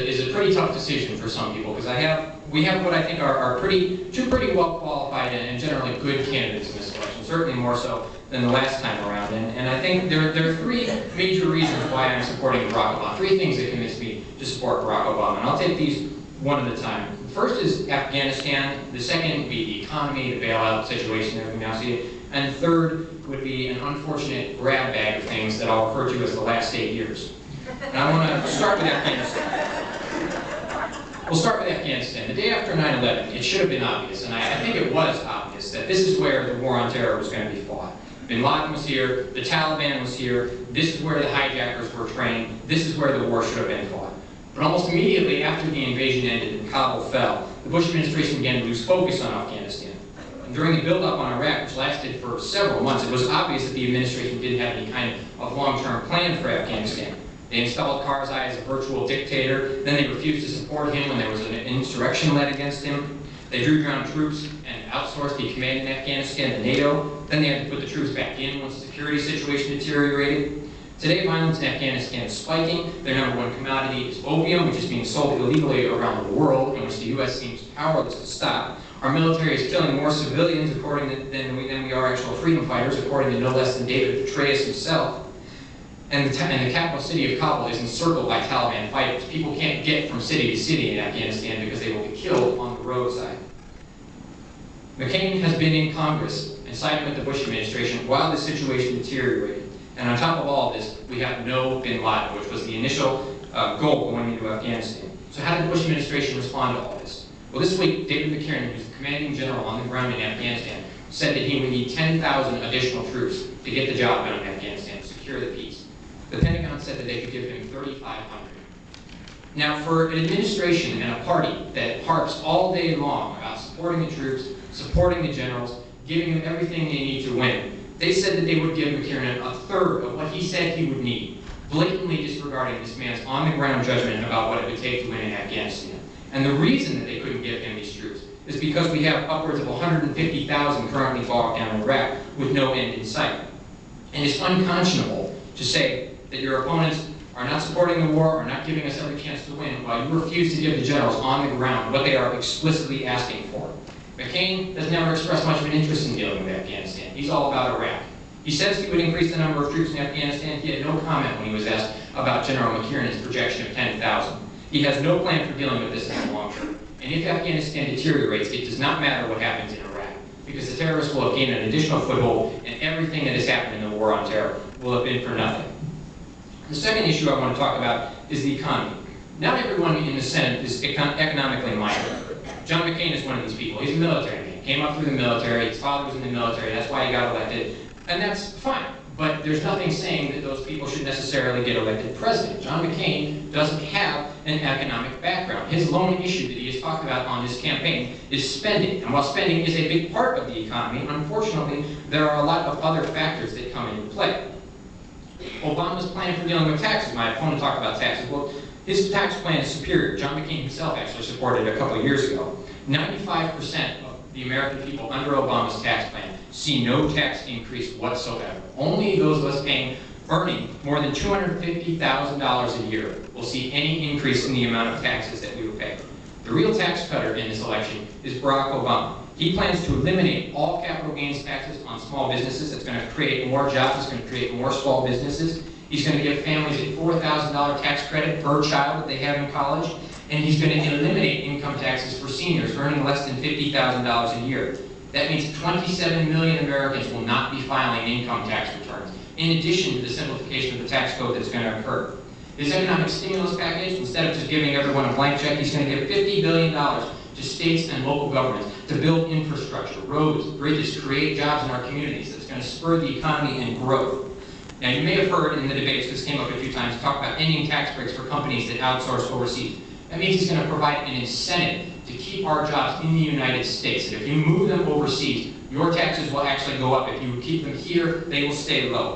is a pretty tough decision for some people, because we have what I think are two pretty well qualified and generally good candidates in this election, certainly more so than the last time around. And I think there are three major reasons why I'm supporting Barack Obama, three things that convince me to support Barack Obama. And I'll take these one at a time. The first is Afghanistan, the second would be the economy, the bailout situation that we now see, and the third would be an unfortunate grab bag of things that I'll refer to as the last 8 years. And I want to start with Afghanistan. We'll start with Afghanistan. The day after 9/11, it should have been obvious, and I think it was obvious, that this is where the war on terror was going to be fought. Bin Laden was here, the Taliban was here, this is where the hijackers were trained, this is where the war should have been fought. But almost immediately after the invasion ended and Kabul fell, the Bush administration began to lose focus on Afghanistan. And during the buildup on Iraq, which lasted for several months, it was obvious that the administration didn't have any kind of long-term plan for Afghanistan. They installed Karzai as a virtual dictator, then they refused to support him when there was an insurrection led against him. They drew down troops and outsourced the command in Afghanistan to NATO. Then they had to put the troops back in once the security situation deteriorated. Today, violence in Afghanistan is spiking. Their #1 commodity is opium, which is being sold illegally around the world, and which the U.S. seems powerless to stop. Our military is killing more civilians than we are actual freedom fighters, according to no less than David Petraeus himself. And the capital city of Kabul is encircled by Taliban fighters. People can't get from city to city in Afghanistan because they will be killed on the roadside. McCain has been in Congress and sided with the Bush administration while the situation deteriorated. And on top of all of this, we have no Bin Laden, which was the initial goal going into Afghanistan. So how did the Bush administration respond to all this? Well, this week, David McCain, who's the commanding general on the ground in Afghanistan, said that he would need 10,000 additional troops to get the job done in Afghanistan, to secure the peace. The Pentagon said that they could give him 3,500. Now, for an administration and a party that harps all day long about supporting the troops, supporting the generals, giving them everything they need to win, they said that they would give McCain a third of what he said he would need, blatantly disregarding this man's on-the-ground judgment about what it would take to win in Afghanistan. And the reason that they couldn't give him these troops is because we have upwards of 150,000 currently bogged down in Iraq with no end in sight. And it's unconscionable to say that your opponents are not supporting the war, are not giving us every chance to win, while you refuse to give the generals on the ground what they are explicitly asking for. McCain has never expressed much of an interest in dealing with Afghanistan. He's all about Iraq. He says he would increase the number of troops in Afghanistan. He had no comment when he was asked about General McKiernan's projection of 10,000. He has no plan for dealing with this in the long term. And if Afghanistan deteriorates, it does not matter what happens in Iraq, because the terrorists will have gained an additional foothold, and everything that has happened in the war on terror will have been for nothing. The second issue I want to talk about is the economy. Not everyone in the Senate is economically minded. John McCain is one of these people. He's a military man. Came up through the military. His father was in the military. That's why he got elected. And that's fine. But there's nothing saying that those people should necessarily get elected president. John McCain doesn't have an economic background. His lone issue that he has talked about on his campaign is spending. And while spending is a big part of the economy, unfortunately, there are a lot of other factors that come into play. Obama's plan for dealing with taxes. My opponent talked about taxes. Well, his tax plan is superior. John McCain himself actually supported it a couple of years ago. 95% of the American people under Obama's tax plan see no tax increase whatsoever. Only those of us earning more than $250,000 a year will see any increase in the amount of taxes that we will pay. The real tax cutter in this election is Barack Obama. He plans to eliminate all capital gains taxes on small businesses. It's going to create more jobs. It's going to create more small businesses. He's going to give families a $4,000 tax credit per child that they have in college. And he's going to eliminate income taxes for seniors earning less than $50,000 a year. That means 27 million Americans will not be filing income tax returns, in addition to the simplification of the tax code that's going to occur. His economic stimulus package, instead of just giving everyone a blank check, he's going to give $50 billion to states and local governments to build infrastructure, roads, bridges, create jobs in our communities. That's going to spur the economy and growth. Now, you may have heard in the debates, this came up a few times, talk about ending tax breaks for companies that outsource overseas. That means he's going to provide an incentive to keep our jobs in the United States. And if you move them overseas, your taxes will actually go up. If you keep them here, they will stay low.